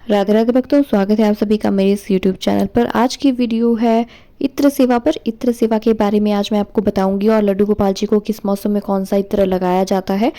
राधे राधे भक्तों, स्वागत है आप सभी का मेरे इस यूट्यूब चैनल पर। आज की वीडियो है इत्र सेवा पर। इत्र सेवा के बारे में आज मैं आपको बताऊंगी और लड्डू गोपाल जी को किस मौसम में कौन सा इत्र लगाया जाता है,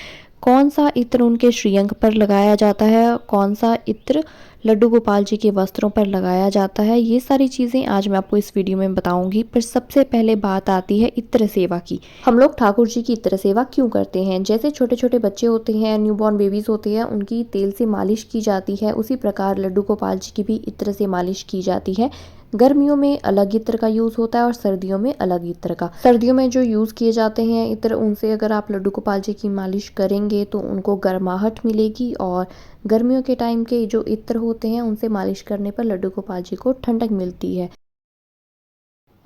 कौन सा इत्र उनके श्रीअंग पर लगाया जाता है, कौन सा इत्र लड्डू गोपाल जी के वस्त्रों पर लगाया जाता है। ये सारी चीज़ें आज मैं आपको इस वीडियो में बताऊंगी। पर सबसे पहले बात आती है इत्र सेवा की। हम लोग ठाकुर जी की इत्र सेवा क्यों करते हैं? जैसे छोटे छोटे बच्चे होते हैं, न्यूबॉर्न बेबीज होते हैं, उनकी तेल से मालिश की जाती है, उसी प्रकार लड्डू गोपाल जी की भी इत्र से मालिश की जाती है। गर्मियों में अलग इत्र का यूज़ होता है और सर्दियों में अलग इत्र का। सर्दियों में जो यूज़ किए जाते हैं इत्र, उनसे अगर आप लड्डू गोपाल जी की मालिश करेंगे तो उनको गर्माहट मिलेगी, और गर्मियों के टाइम के जो इत्र होते हैं उनसे मालिश करने पर लड्डू गोपाल जी को ठंडक मिलती है।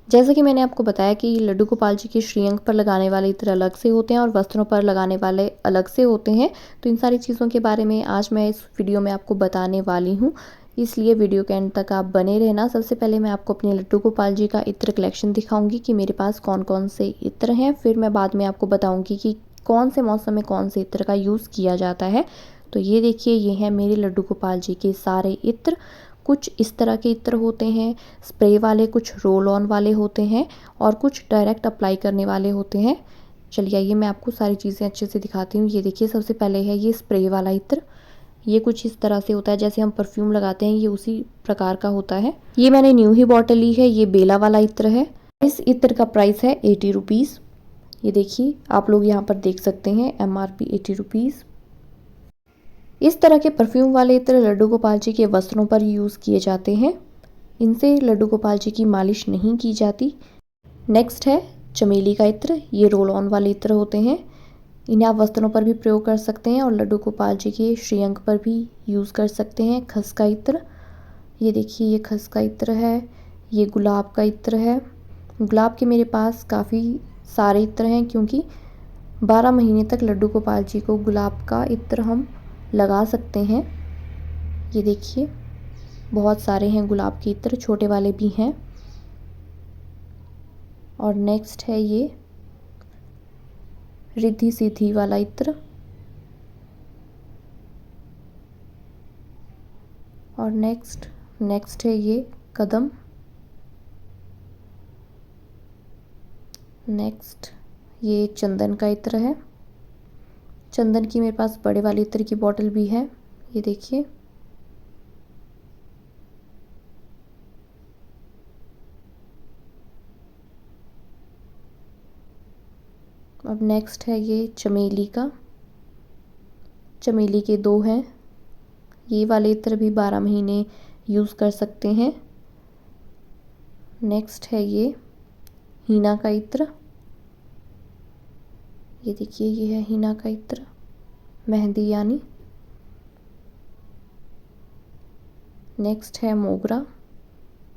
जैसा कि मैंने आपको बताया कि लड्डू गोपाल जी के श्रीअंग पर लगाने वाले इत्र अलग से होते हैं और वस्त्रों पर लगाने वाले अलग से होते हैं। तो इन सारी चीज़ों के बारे में आज मैं इस वीडियो में आपको बताने वाली हूँ, इसलिए वीडियो के एंड तक आप बने रहना। सबसे पहले मैं आपको अपने लड्डू गोपाल जी का इत्र कलेक्शन दिखाऊंगी कि मेरे पास कौन कौन से इत्र हैं। फिर मैं बाद में आपको बताऊंगी कि कौन से मौसम में कौन से इत्र का यूज़ किया जाता है। तो ये देखिए, ये हैं मेरे लड्डू गोपाल जी के सारे इत्र। कुछ इस तरह के इत्र होते हैं स्प्रे वाले, कुछ रोल ऑन वाले होते हैं और कुछ डायरेक्ट अप्लाई करने वाले होते हैं। चलिए आइए मैं आपको सारी चीज़ें अच्छे से दिखाती हूँ। ये देखिए, सबसे पहले है ये स्प्रे वाला इत्र। ये कुछ इस तरह से होता है जैसे हम परफ्यूम लगाते हैं, ये उसी प्रकार का होता है। ये मैंने न्यू ही बॉटल ली है। ये बेला वाला इत्र है। इस इत्र का प्राइस है 80 रुपीज़। ये देखिए, आप लोग यहाँ पर देख सकते हैं MRP 80 रुपीज़। इस तरह के परफ्यूम वाले इत्र लड्डू गोपाल जी के वस्त्रों पर यूज़ किए जाते हैं। इनसे लड्डू गोपाल जी की मालिश नहीं की जाती। नेक्स्ट है चमेली का इत्र। ये रोल ऑन वाले इत्र होते हैं। इन्हें आप वस्त्रों पर भी प्रयोग कर सकते हैं और लड्डू गोपाल जी के श्रीअंग पर भी यूज़ कर सकते हैं। खस का इत्र। ये देखिए, ये खस का इत्र है। ये गुलाब का इत्र है। गुलाब के मेरे पास काफ़ी सारे इत्र हैं, क्योंकि 12 महीने तक लड्डू गोपाल जी को गुलाब का इत्र हम लगा सकते हैं। ये देखिए, बहुत सारे हैं गुलाब के इत्र, छोटे वाले भी हैं। और नेक्स्ट है ये रिद्धि सिद्धि वाला इत्र। और नेक्स्ट है ये कदम। नेक्स्ट ये चंदन का इत्र है। चंदन की मेरे पास बड़े वाले इत्र की बोतल भी है। ये देखिए, अब नेक्स्ट है ये चमेली का। चमेली के 2 हैं। ये वाले इत्र भी 12 महीने यूज़ कर सकते हैं। नेक्स्ट है ये हीना का इत्र। ये देखिए, ये है हीना का इत्र, मेहंदी यानी। नेक्स्ट है मोगरा।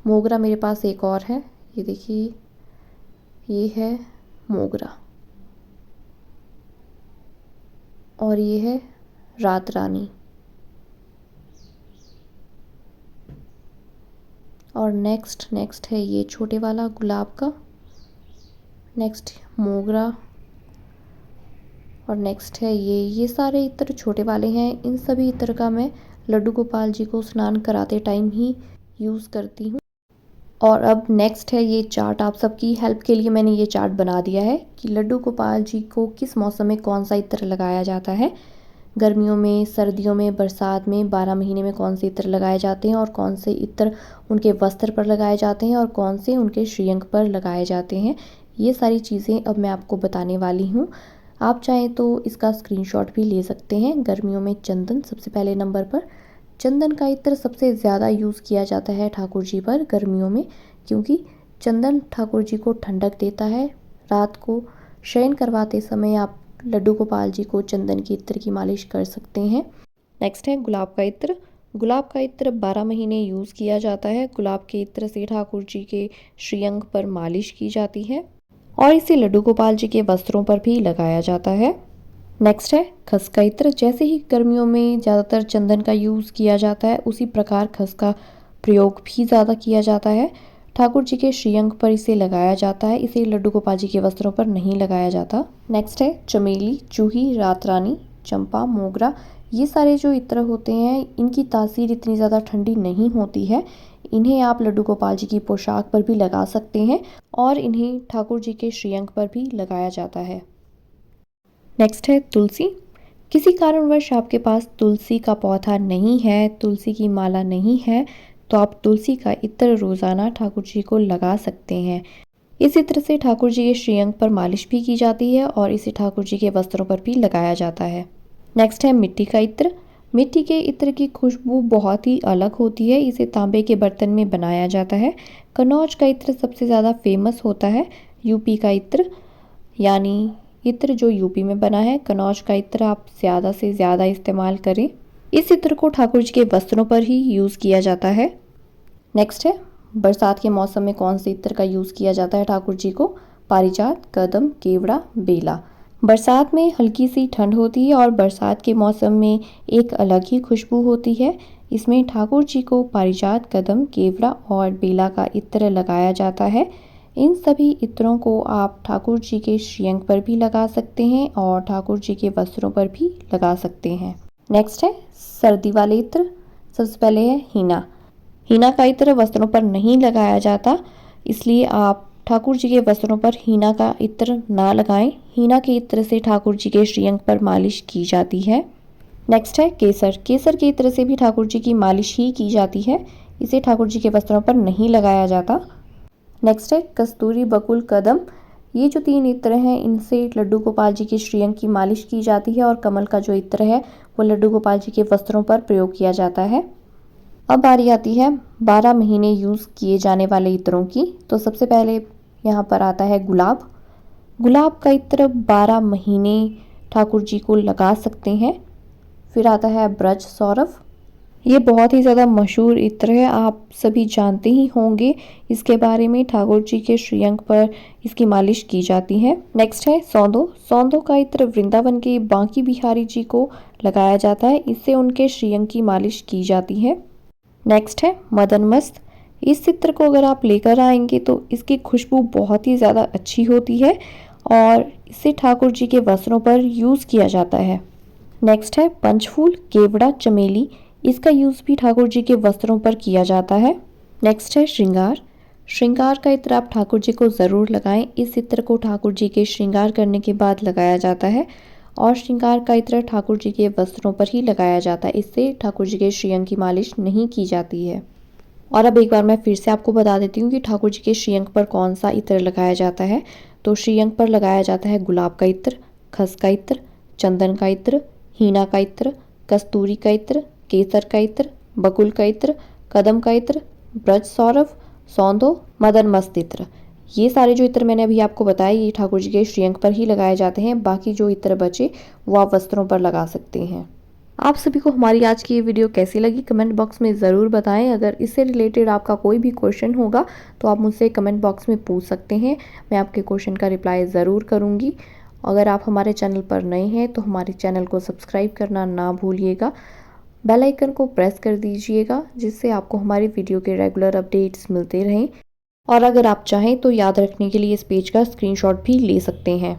मोगरा मेरे पास एक और है। ये देखिए, ये है मोगरा। और ये है रात रानी। और नेक्स्ट है ये छोटे वाला गुलाब का। नेक्स्ट मोगरा। और नेक्स्ट है ये सारे इत्र छोटे वाले हैं। इन सभी इत्र का मैं लड्डू गोपाल जी को स्नान कराते टाइम ही यूज़ करती हूँ। और अब नेक्स्ट है ये चार्ट। आप सबकी हेल्प के लिए मैंने ये चार्ट बना दिया है कि लड्डू गोपाल जी को किस मौसम में कौन सा इत्र लगाया जाता है। गर्मियों में, सर्दियों में, बरसात में, 12 महीने में कौन से इत्र लगाए जाते हैं और कौन से इत्र उनके वस्त्र पर लगाए जाते हैं और कौन से उनके श्रीअंग पर लगाए जाते हैं। ये सारी चीज़ें अब मैं आपको बताने वाली हूँ। आप चाहें तो इसका स्क्रीनशॉट भी ले सकते हैं। गर्मियों में चंदन सबसे पहले नंबर पर। चंदन का इत्र सबसे ज़्यादा यूज़ किया जाता है ठाकुर जी पर गर्मियों में, क्योंकि चंदन ठाकुर जी को ठंडक देता है। रात को शयन करवाते समय आप लड्डू गोपाल जी को चंदन के इत्र की मालिश कर सकते हैं। नेक्स्ट है गुलाब का इत्र। गुलाब का इत्र 12 महीने यूज़ किया जाता है। गुलाब के इत्र से ठाकुर जी के श्रीअंग पर मालिश की जाती है और इसे लड्डू गोपाल जी के वस्त्रों पर भी लगाया जाता है। नेक्स्ट है खस का इत्र। जैसे ही गर्मियों में ज़्यादातर चंदन का यूज़ किया जाता है, उसी प्रकार खस का प्रयोग भी ज़्यादा किया जाता है। ठाकुर जी के श्रीअंग पर इसे लगाया जाता है। इसे लड्डू गोपाल जी के वस्त्रों पर नहीं लगाया जाता। नेक्स्ट है चमेली, जूही, रात रानी, चंपा, मोगरा। ये सारे जो इत्र होते हैं इनकी तासीर इतनी ज़्यादा ठंडी नहीं होती है। इन्हें आप लड्डू गोपाल जी की पोशाक पर भी लगा सकते हैं और इन्हें ठाकुर जी के श्रीअंग पर भी लगाया जाता है। नेक्स्ट है तुलसी। किसी कारणवश आपके पास तुलसी का पौधा नहीं है, तुलसी की माला नहीं है, तो आप तुलसी का इत्र रोज़ाना ठाकुर जी को लगा सकते हैं। इस इत्र से ठाकुर जी के श्रीअंग पर मालिश भी की जाती है और इसे ठाकुर जी के वस्त्रों पर भी लगाया जाता है। नेक्स्ट है मिट्टी का इत्र। मिट्टी के इत्र की खुशबू बहुत ही अलग होती है। इसे तांबे के बर्तन में बनाया जाता है। कनौज का इत्र सबसे ज़्यादा फेमस होता है। यूपी का इत्र यानी इत्र जो यूपी में बना है, कनौज का इत्र आप ज़्यादा से ज़्यादा इस्तेमाल करें। इस इत्र को ठाकुर जी के वस्त्रों पर ही यूज़ किया जाता है। नेक्स्ट है बरसात के मौसम में कौन से इत्र का यूज़ किया जाता है ठाकुर जी को? पारिजात, कदम, केवड़ा, बेला। बरसात में हल्की सी ठंड होती है और बरसात के मौसम में एक अलग ही खुशबू होती है। इसमें ठाकुर जी को पारिजात, कदम, केवड़ा और बेला का इत्र लगाया जाता है। इन सभी इत्रों को आप ठाकुर जी के श्रीअंग पर भी लगा सकते हैं और ठाकुर जी के वस्त्रों पर भी लगा सकते हैं। नेक्स्ट है सर्दी वाले इत्र। सबसे पहले है हीना। हीना का इत्र वस्त्रों पर नहीं लगाया जाता, इसलिए आप ठाकुर जी के वस्त्रों पर हीना का इत्र ना लगाएं। हीना के इत्र से ठाकुर जी के श्रीअंग पर मालिश की जाती है। नेक्स्ट है केसर। केसर के इत्र से भी ठाकुर जी की मालिश ही की जाती है। इसे ठाकुर जी के वस्त्रों पर नहीं लगाया जाता। नेक्स्ट है कस्तूरी, बकुल, कदम। ये जो 3 इत्र हैं इनसे लड्डू गोपाल जी के श्रीअंग की मालिश की जाती है और कमल का जो इत्र है वो लड्डू गोपाल जी के वस्त्रों पर प्रयोग किया जाता है। अब बारी आती है 12 महीने यूज़ किए जाने वाले इत्रों की। तो सबसे पहले यहाँ पर आता है गुलाब। गुलाब का इत्र 12 महीने ठाकुर जी को लगा सकते हैं। फिर आता है ब्रज सौरभ। ये बहुत ही ज़्यादा मशहूर इत्र है, आप सभी जानते ही होंगे इसके बारे में। ठाकुर जी के श्रीअंग पर इसकी मालिश की जाती है। नेक्स्ट है सौंदो। सौंदो का इत्र वृंदावन के बांकी बिहारी जी को लगाया जाता है। इससे उनके श्रीअंग की मालिश की जाती है। नेक्स्ट है मदन मस्त। इस इत्र को अगर आप लेकर आएंगे तो इसकी खुशबू बहुत ही ज़्यादा अच्छी होती है और इसे ठाकुर जी के वस्त्रों पर यूज़ किया जाता है। नेक्स्ट है पंचफूल, केवड़ा, चमेली। इसका यूज़ भी ठाकुर जी के वस्त्रों पर किया जाता है। नेक्स्ट है श्रृंगार। श्रृंगार का इत्र आप ठाकुर जी को ज़रूर लगाएं। इस इत्र को ठाकुर जी के श्रृंगार करने के बाद लगाया जाता है और श्रृंगार का इत्र ठाकुर जी के वस्त्रों पर ही लगाया जाता है। इससे ठाकुर जी के श्रीअंग की मालिश नहीं की जाती है। और अब एक बार मैं फिर से आपको बता देती हूँ कि ठाकुर जी के श्रीअंग पर कौन सा इत्र लगाया जाता है। तो श्रीअंग पर लगाया जाता है गुलाब का इत्र, खस का इत्र, चंदन का इत्र, हीना का इत्र, कस्तूरी का इत्र, केसर का इत्र, बकुल का इत्र, कदम का इत्र, ब्रज सौरभ, सौंदो, मदन मस्त इत्र। ये सारे जो इत्र मैंने अभी आपको बताए ये ठाकुर जी के श्रीअंग पर ही लगाए जाते हैं। बाकी जो इत्र बचे वो आप वस्त्रों पर लगा सकते हैं। आप सभी को हमारी आज की ये वीडियो कैसी लगी कमेंट बॉक्स में ज़रूर बताएं। अगर इससे रिलेटेड आपका कोई भी क्वेश्चन होगा तो आप मुझसे कमेंट बॉक्स में पूछ सकते हैं, मैं आपके क्वेश्चन का रिप्लाई ज़रूर करूँगी। अगर आप हमारे चैनल पर नए हैं तो हमारे चैनल को सब्सक्राइब करना ना भूलिएगा, बेल आइकन को प्रेस कर दीजिएगा जिससे आपको हमारी वीडियो के रेगुलर अपडेट्स मिलते रहें। और अगर आप चाहें तो याद रखने के लिए इस पेज का स्क्रीनशॉट भी ले सकते हैं।